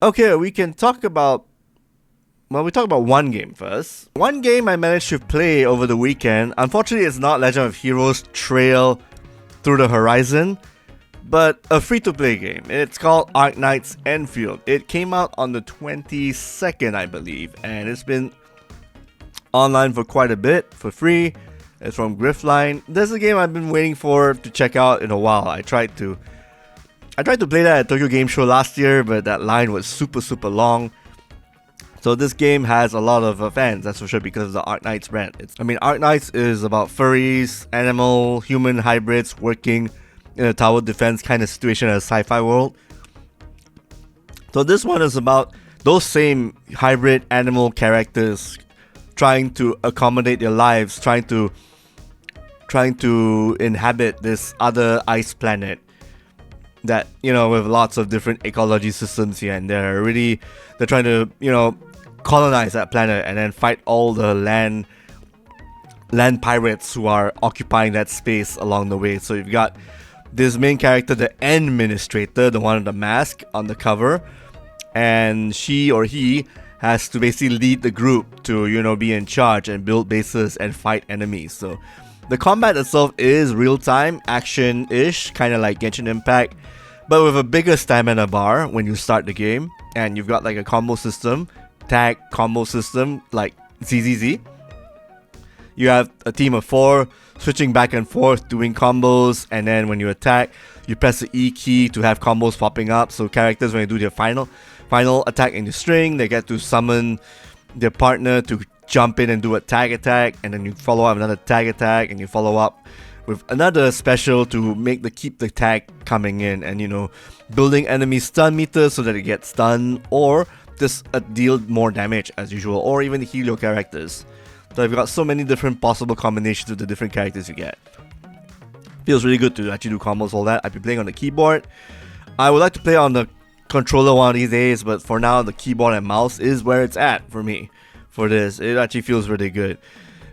Okay, we can talk about. Well, we talk about one game first. One game I managed to play over the weekend. Unfortunately, it's not Legend of Heroes Trail Through the Horizon, but a free-to-play game. It's called Arknights Enfield. It came out on the 22nd, I believe, and it's been online for quite a bit, for free. It's from Griftline. This is a game I've been waiting for to check out in a while. I tried to play that at Tokyo Game Show last year, but that line was super long. So this game has a lot of fans, that's for sure, because of the Arknights brand. Arknights is about furries, animal, human hybrids working in a tower defense kind of situation in a sci-fi world. So this one is about those same hybrid animal characters trying to accommodate their lives, trying to inhabit this other ice planet that, with lots of different ecology systems here and there. They're trying to, colonize that planet and then fight all the land pirates who are occupying that space along the way. So you've got this main character, the Administrator, the one with the mask on the cover, and she or he has to basically lead the group to, be in charge and build bases and fight enemies. So the combat itself is real-time, action-ish, kind of like Genshin Impact, but with a bigger stamina bar when you start the game, and you've got like a combo system, tag combo system like ZZZ. You have a team of 4 switching back and forth doing combos, and then when you attack, you press the E key to have combos popping up. So characters, when they do their final attack in the string, they get to summon their partner to jump in and do a tag attack, and then you follow up another tag attack, and you follow up with another special to keep the tag coming in, and building enemy stun meters so that it gets stunned, or just deal more damage as usual, or even heal your characters. So I've got so many different possible combinations of the different characters you get. Feels really good to actually do combos, all that. I've been playing on the keyboard. I would like to play on the controller one of these days, but for now the keyboard and mouse is where it's at for me. For this, it actually feels really good.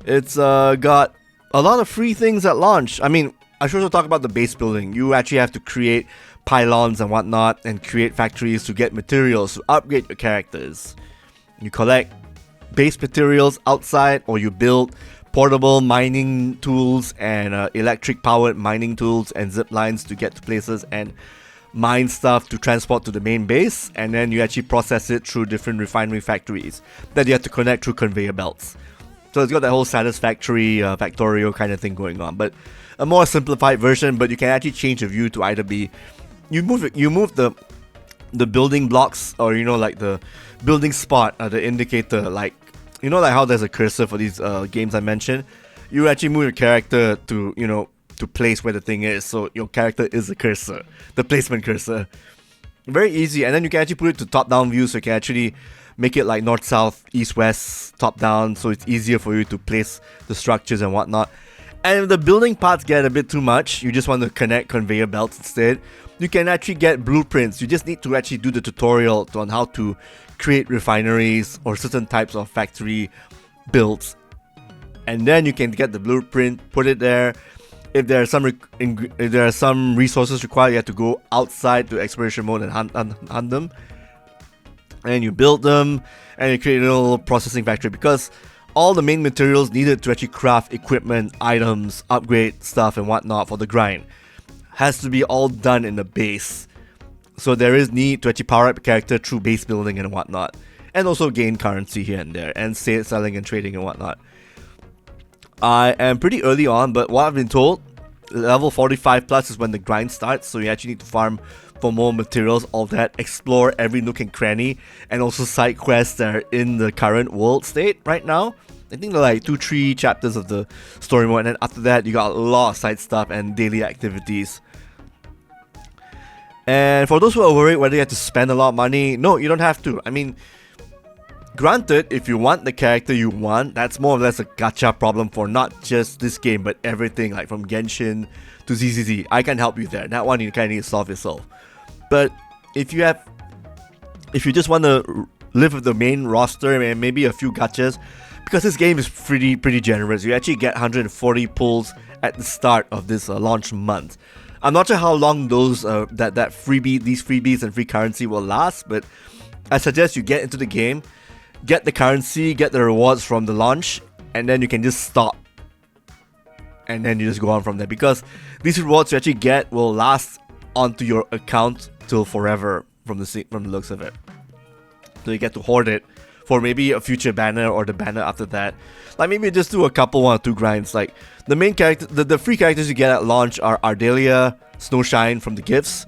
It's got a lot of free things at launch. I should also talk about the base building. You actually have to create pylons and whatnot, and create factories to get materials to upgrade your characters. You collect base materials outside, or you build portable mining tools and electric powered mining tools and zip lines to get to places and mine stuff to transport to the main base, and then you actually process it through different refinery factories that you have to connect through conveyor belts. So it's got that whole satisfactory factorial kind of thing going on, but a more simplified version. But you can actually change the view to either be you move the building blocks, or like the building spot, the indicator, like like how there's a cursor for these games I mentioned. You actually move your character to to place where the thing is, so your character is the cursor, the placement cursor. Very easy, and then you can actually put it to top-down view, so you can actually make it like north, south, east, west, top-down, so it's easier for you to place the structures and whatnot. And if the building parts get a bit too much, you just want to connect conveyor belts instead, you can actually get blueprints. You just need to actually do the tutorial on how to create refineries or certain types of factory builds, and then you can get the blueprint, put it there. If there are some resources required, you have to go outside to exploration mode and hunt them, and you build them, and you create a little processing factory, because all the main materials needed to actually craft equipment, items, upgrade stuff and whatnot for the grind has to be all done in the base. So there is need to actually power up a character through base building and whatnot, and also gain currency here and there, and selling and trading and whatnot. I am pretty early on, but what I've been told, level 45 plus is when the grind starts, so you actually need to farm for more materials, all that, explore every nook and cranny, and also side quests that are in the current world state right now. I think there are like 2-3 chapters of the story mode, and then after that you got a lot of side stuff and daily activities. And for those who are worried whether you have to spend a lot of money, no, you don't have to. Granted, if you want the character you want, that's more or less a gacha problem for not just this game, but everything, like from Genshin to ZZZ. I can help you there. That one you kind of need to solve yourself. But if you just want to live with the main roster and maybe a few gachas, because this game is pretty generous. You actually get 140 pulls at the start of this launch month. I'm not sure how long those these freebies and free currency will last, but I suggest you get into the game, get the currency, get the rewards from the launch, and then you can just stop. And then you just go on from there, because these rewards you actually get will last onto your account till forever from the looks of it. So you get to hoard it for maybe a future banner or the banner after that. Like maybe just do a couple, 1 or 2 grinds. Like the main character, the free characters you get at launch are Ardelia, Snowshine from the gifts,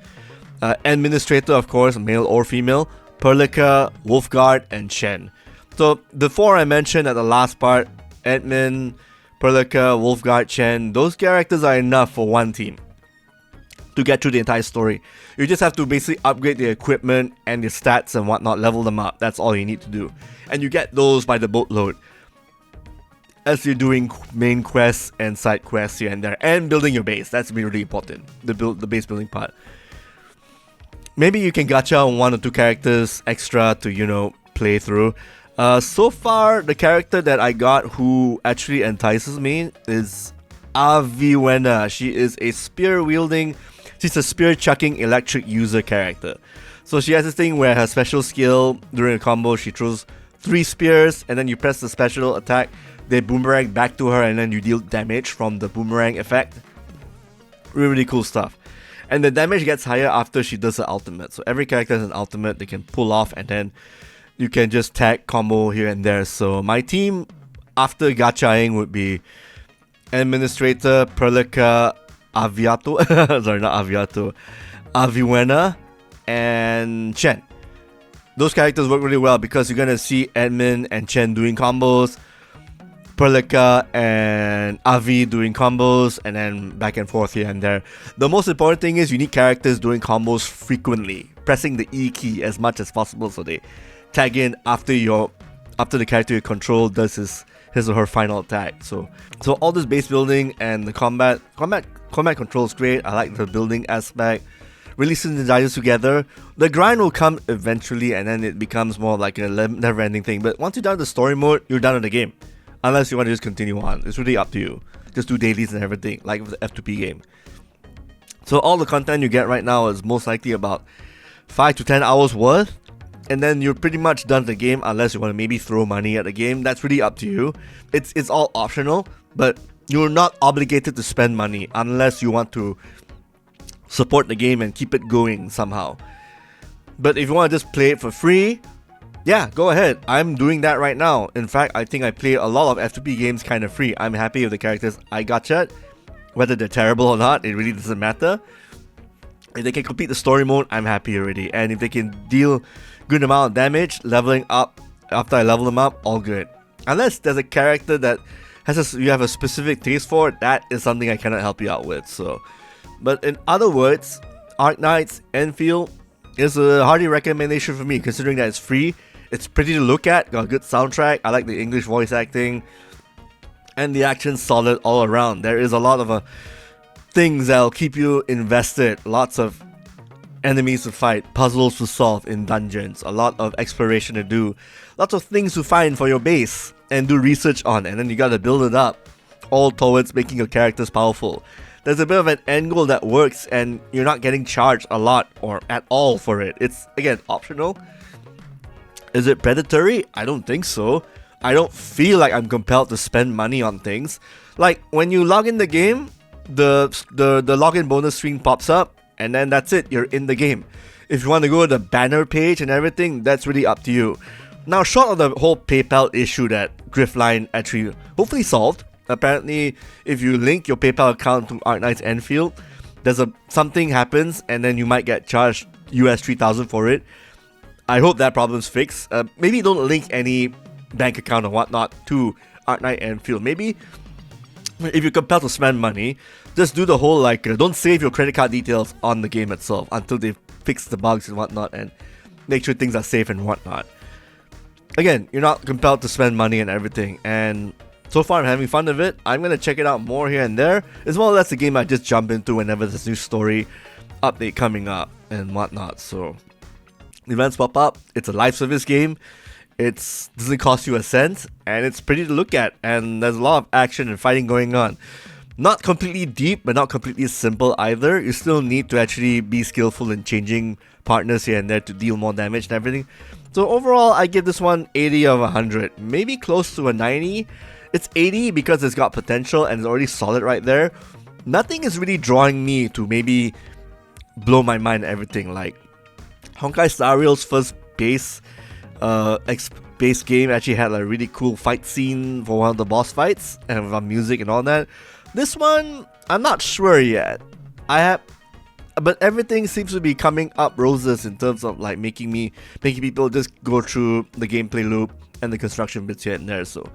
Administrator, of course, male or female, Perlica, Wolfguard, and Chen. So the 4 I mentioned at the last part, Admin, Perlica, Wolfguard, Chen, those characters are enough for one team to get through the entire story. You just have to basically upgrade the equipment and the stats and whatnot, level them up. That's all you need to do. And you get those by the boatload as you're doing main quests and side quests here and there, and building your base. That's really important, the base building part. Maybe you can gacha 1 or 2 characters extra to, you know, play through. So far, the character that I got who actually entices me is Aviwena. She is a she's a spear chucking electric user character. So she has this thing where her special skill during a combo, she throws 3 spears, and then you press the special attack, they boomerang back to her, and then you deal damage from the boomerang effect. Really cool stuff. And the damage gets higher after she does her ultimate. So every character has an ultimate they can pull off, and then you can just tag combo here and there. So my team after gachaing would be Administrator, Perlica, Aviato, sorry, not Aviato, Aviwena, and Chen. Those characters work really well because you're gonna see Admin and Chen doing combos, Perlica and Avi doing combos, and then back and forth here and there. The most important thing is you need characters doing combos frequently, pressing the E key as much as possible so they tag in after the character you control does his or her final attack. So all this base building and the combat control is great. I like the building aspect. Really synergizes together. The grind will come eventually, and then it becomes more like a never-ending thing. But once you're done with the story mode, you're done with the game. Unless you want to just continue on. It's really up to you. Just do dailies and everything, like with the F2P game. So all the content you get right now is most likely about 5 to 10 hours worth. And then you're pretty much done with the game, unless you want to maybe throw money at the game. That's really up to you. It's all optional, but you're not obligated to spend money unless you want to support the game and keep it going somehow. But if you want to just play it for free, yeah, go ahead. I'm doing that right now. In fact, I think I play a lot of F2P games kind of free. I'm happy with the characters I gotcha. Whether they're terrible or not, it really doesn't matter. If they can complete the story mode, I'm happy already. And if they can deal good amount of damage, leveling up after I level them up, all good. Unless there's a character that you have a specific taste for, that is something I cannot help you out with. So, but in other words, Arknights, Enfield is a hearty recommendation for me, considering that it's free. It's pretty to look at, got a good soundtrack, I like the English voice acting, and the action's solid all around. There is a lot of things that'll keep you invested, lots of enemies to fight, puzzles to solve in dungeons, a lot of exploration to do, lots of things to find for your base and do research on, and then you gotta build it up, all towards making your characters powerful. There's a bit of an end goal that works, and you're not getting charged a lot or at all for it. It's, again, optional. Is it predatory? I don't think so. I don't feel like I'm compelled to spend money on things. Like, when you log in the game, the login bonus screen pops up, and then that's it, you're in the game. If you want to go to the banner page and everything, that's really up to you. Now, short of the whole PayPal issue that Griffline actually hopefully solved, apparently if you link your PayPal account to Arknights Enfield, something happens and then you might get charged US 3,000 for it. I hope that problem's fixed. Maybe don't link any bank account or whatnot to Arknights Enfield. Maybe if you're compelled to spend money, just do the whole don't save your credit card details on the game itself until they fix the bugs and whatnot and make sure things are safe and whatnot. Again, you're not compelled to spend money and everything, and so far I'm having fun with it. I'm going to check it out more here and there. It's more or less a game I just jump into whenever there's a new story update coming up and whatnot. So events pop up, it's a live service game, it doesn't cost you a cent, and it's pretty to look at, and there's a lot of action and fighting going on. Not completely deep, but not completely simple either. You still need to actually be skillful in changing partners here and there to deal more damage and everything. So overall, I give this one 80 of 100, maybe close to a 90. It's 80 because it's got potential and it's already solid right there. Nothing is really drawing me to maybe blow my mind and everything. Like Honkai Star Rail's first base base game actually had a really cool fight scene for one of the boss fights and with music and all that. This one, I'm not sure yet. But everything seems to be coming up roses in terms of like making people just go through the gameplay loop and the construction bits here and there. So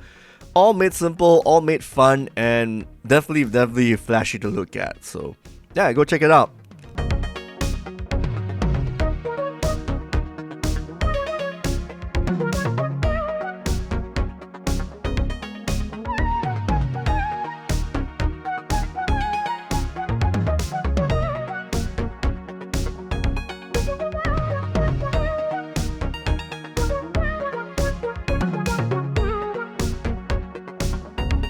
all made simple, all made fun, and definitely flashy to look at. So yeah, go check it out.